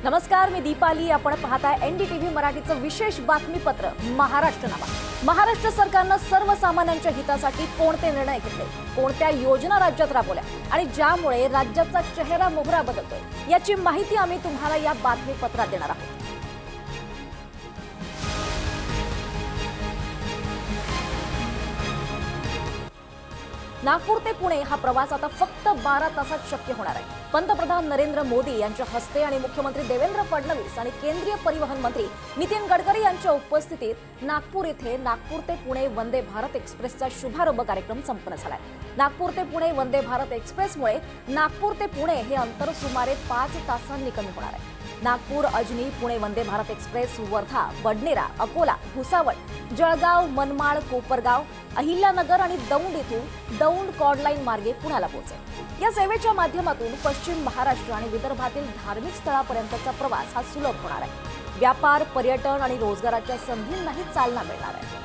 नमस्कार, मी दीपाली. आपण पाहताय एनडीटीव्ही मराठीचं विशेष बातमीपत्र महाराष्ट्र नामा. महाराष्ट्र सरकारनं सर्वसामान्यांच्या हितासाठी कोणते निर्णय घेतले, कोणत्या योजना राज्यात राबवल्या आणि ज्यामुळे राज्याचा चेहरा मोहरा बदलतोय याची माहिती आम्ही तुम्हाला या बातमीपत्रात देणार आहोत. नागपूर ते पुणे हा प्रवास आता फक्त 12 तासात शक्य होणार आहे. पंतप्रधान नरेंद्र मोदी यांच्या हस्ते आणि मुख्यमंत्री देवेंद्र फडणवीस आणि केंद्रीय परिवहन मंत्री नितीन गडकरी यांच्या उपस्थितीत नागपूर येथे नागपूर ते पुणे वंदे भारत एक्सप्रेसचा शुभारंभ कार्यक्रम संपन्न झालाय. नागपूर ते पुणे वंदे भारत एक्सप्रेसमुळे नागपूर ते पुणे हे अंतर सुमारे 5 तासांनी कमी होणार आहे. नागपूर अजनी पुणे वंदे भारत एक्सप्रेस वर्धा, बडनेरा, अकोला, भुसावळ, जळगाव, मनमाड, कोपरगाव, अहिल्यानगर आणि दौंड इथून दौंड कॉर्डलाईन मार्गे पुण्याला पोहोचेल. या सेवेच्या माध्यमातून पश्चिम महाराष्ट्र आणि विदर्भातील धार्मिक स्थळापर्यंतचा प्रवास हा सुलभ होणार आहे. व्यापार, पर्यटन आणि रोजगाराच्या संधींनाही चालना मिळणार आहे.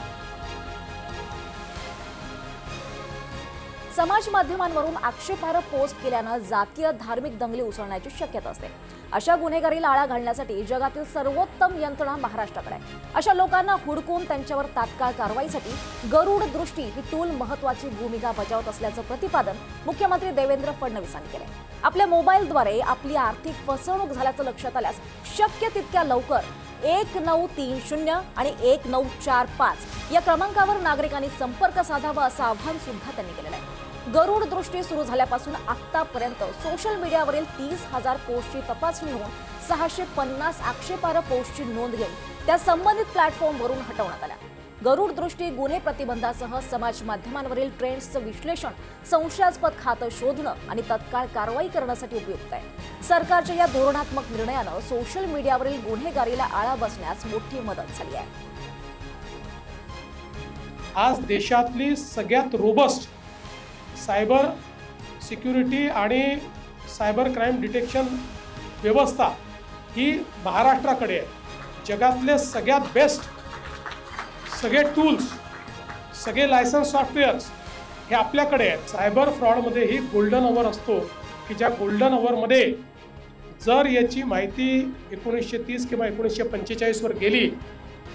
समाज माध्यमांवरून आक्षेपार्ह पोस्ट केल्यानं जातीय धार्मिक दंगली उसळण्याची शक्यता असते. अशा गुन्हेगारीला आळा घालण्यासाठी जगातील सर्वोत्तम यंत्रणा महाराष्ट्राकडे आहे. अशा लोकांना हुडकून त्यांच्यावर तात्काळ कारवाईसाठी गरुड दृष्टी ही टूल महत्त्वाची भूमिका बजावत असल्याचं प्रतिपादन मुख्यमंत्री देवेंद्र फडणवीस यांनी केलंय. आपल्या मोबाईलद्वारे आपली आर्थिक फसवणूक झाल्याचं लक्षात आल्यास शक्य तितक्या लवकर 1930 आणि 1945 या क्रमांकावर नागरिकांनी संपर्क साधावा असं आवाहन सुद्धा त्यांनी केलेलं आहे. गरुड दृष्टी सुरू झाल्यापासून आतापर्यंत सोशल मीडियावरील 30,000 पोस्टची तपासणी होऊन 650 आक्षेपार्ह पोस्टची नोंद घेऊन त्या संबंधित प्लॅटफॉर्मवरून हटवण्यात आल्या. गरुड दृष्टी गुन्हे प्रतिबंधासह समाज माध्यमांवरील ट्रेंड्सचं विश्लेषण, संशयास्पद खातं शोधणं आणि तत्काळ कारवाई करण्यासाठी उपयुक्त आहे. सरकारच्या या धोरणात्मक निर्णयानं सोशल मीडियावरील गुन्हेगारीला आळा बसण्यास मोठी मदत झाली आहे. आज देशातली सगळ्यात रोबस्ट सायबर सिक्युरिटी आणि सायबर क्राईम डिटेक्शन व्यवस्था ही महाराष्ट्राकडे आहे. जगातले सगळ्यात बेस्ट सगळे टूल्स, सगळे लायसन्स सॉफ्टवेअर्स हे आपल्याकडे आहेत. सायबर फ्रॉडमध्ये ही गोल्डन अवर असतो की ज्या गोल्डन अवरमध्ये जर याची माहिती 1930 किंवा 1945 वर गेली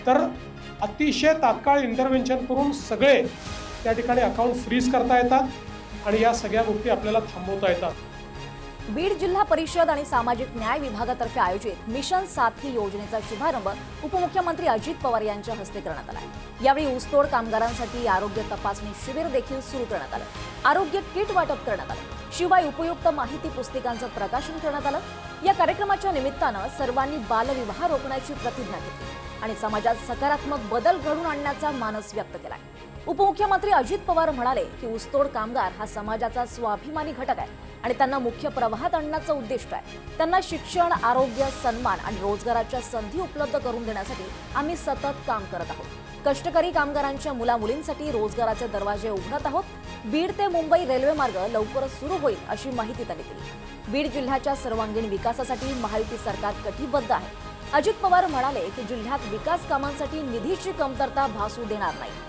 तर अतिशय तात्काळ इंटरव्हेन्शन करून सगळे त्या ठिकाणी अकाउंट फ्रीज करता येतात आणि या सगळ्या गोष्टी आपल्याला थांबवता येतात. बीड जिल्हा परिषद आणि सामाजिक न्याय विभागातर्फे आयोजित मिशन साथी योजनेचा शुभारंभ उपमुख्यमंत्री अजित पवार यांच्या हस्ते करण्यात आला. यावेळी ऊसतोड कामगारांसाठी आरोग्य तपासणी शिबिर देखील सुरू करण्यात आलं. आरोग्य किट वाटप करण्यात आलं. शिवाय उपयुक्त माहिती पुस्तिकांचं प्रकाशन करण्यात आलं. या कार्यक्रमाच्या निमित्तानं सर्वांनी बालविवाह रोखण्याची प्रतिज्ञा घेतली आणि समाजात सकारात्मक बदल घडवून आणण्याचा मानस व्यक्त केला. उपमुख्यमंत्री अजित पवार म्हणाले की ऊसतोड कामगार हा समाजाचा स्वाभिमानी घटक आहे आणि त्यांना मुख्य प्रवाहात आणण्याचं उद्दिष्ट आहे. त्यांना शिक्षण, आरोग्य, सन्मान आणि रोजगाराच्या संधी उपलब्ध करून देण्यासाठी आम्ही सतत काम करत आहोत. कष्टकरी कामगारांच्या मुलामुलींसाठी रोजगाराचे दरवाजे उघडत आहोत. बीड ते मुंबई रेल्वे मार्ग लवकरच सुरू होईल अशी माहिती त्यांनी दिली. बीड जिल्ह्याच्या सर्वांगीण विकासासाठी महायुती सरकार कटिबद्ध आहे. अजित पवार म्हणाले की जिल्ह्यात विकास कामांसाठी निधीची कमतरता भासू देणार नाही.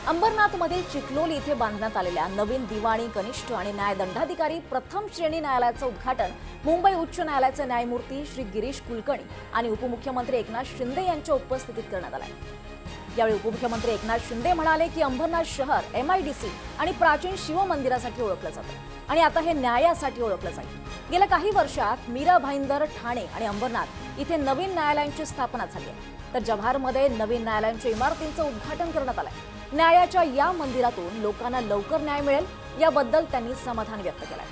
अंबरनाथमधील चिखलोली इथे बांधण्यात आलेल्या नवीन दिवाणी, कनिष्ठ आणि न्यायदंडाधिकारी प्रथम श्रेणी न्यायालयाचं उद्घाटन मुंबई उच्च न्यायालयाचे न्यायमूर्ती श्री गिरीश कुलकर्णी आणि उपमुख्यमंत्री एकनाथ शिंदे यांच्या उपस्थितीत करण्यात आलं. यावेळी उपमुख्यमंत्री एकनाथ शिंदे म्हणाले की अंबरनाथ शहर MIDC आणि प्राचीन शिवमंदिरासाठी ओळखलं जातं आणि आता हे न्यायासाठी ओळखलं जाईल. गेल्या काही वर्षात मीरा भाईंदर, ठाणे आणि अंबरनाथ इथे नवीन न्यायालयांची स्थापना झाली आहे. तर जव्हारमध्ये नवीन न्यायालयांच्या इमारतींचं उद्घाटन करण्यात आलंय. न्यायाच्या या मंदिरातून लोकांना लवकर न्याय मिळेल याबद्दल त्यांनी समाधान व्यक्त केलंय.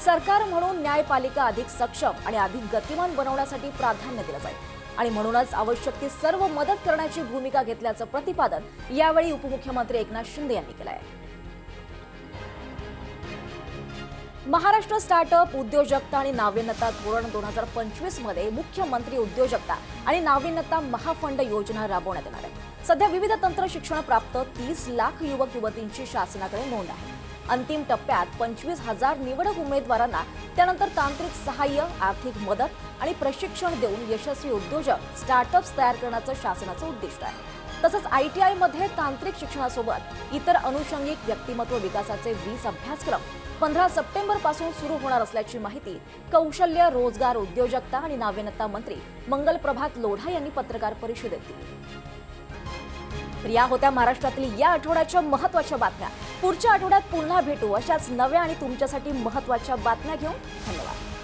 सरकार म्हणून न्यायपालिका अधिक सक्षम आणि अधिक गतिमान बनवण्यासाठी प्राधान्य दिलं जाईल आणि म्हणूनच आवश्यक ती सर्व मदत करण्याची भूमिका घेतल्याचं प्रतिपादन यावेळी उपमुख्यमंत्री एकनाथ शिंदे यांनी केलं आहे. महाराष्ट्र स्टार्टअप, उद्योजकता आणि नाविन्यता धोरण 2025 मध्ये मुख्यमंत्री उद्योजकता आणि नाविन्यता महाफंड योजना राबवण्यात येणार आहे. सध्या विविध तंत्र शिक्षण प्राप्त 30 लाख युवक युवतींची शासनाकडे नोंद आहे. अंतिम टप्प्यात 25,000 निवडक उमेदवारांना त्यानंतर तांत्रिक सहाय्य, आर्थिक मदत आणि प्रशिक्षण देऊन यशस्वी उद्योजक, स्टार्टअप्स तयार करण्याचं शासनाचं उद्दिष्ट आहे. तसंच ITI मध्ये तांत्रिक शिक्षणासोबत इतर अनुषंगिक व्यक्तिमत्व विकासाचे 20 अभ्यासक्रम 15 सप्टेंबर पासून सुरू होणार असल्याची माहिती कौशल्य, रोजगार, उद्योजकता आणि नाविन्यता मंत्री मंगलप्रभात लोढा यांनी पत्रकार परिषदेत दिली. तर या होत्या महाराष्ट्रातील या आठवड्याच्या महत्त्वाच्या बातम्या. पुढच्या आठवड्यात पुन्हा भेटू अशाच नव्या आणि तुमच्यासाठी महत्त्वाच्या बातम्या घेऊन. धन्यवाद.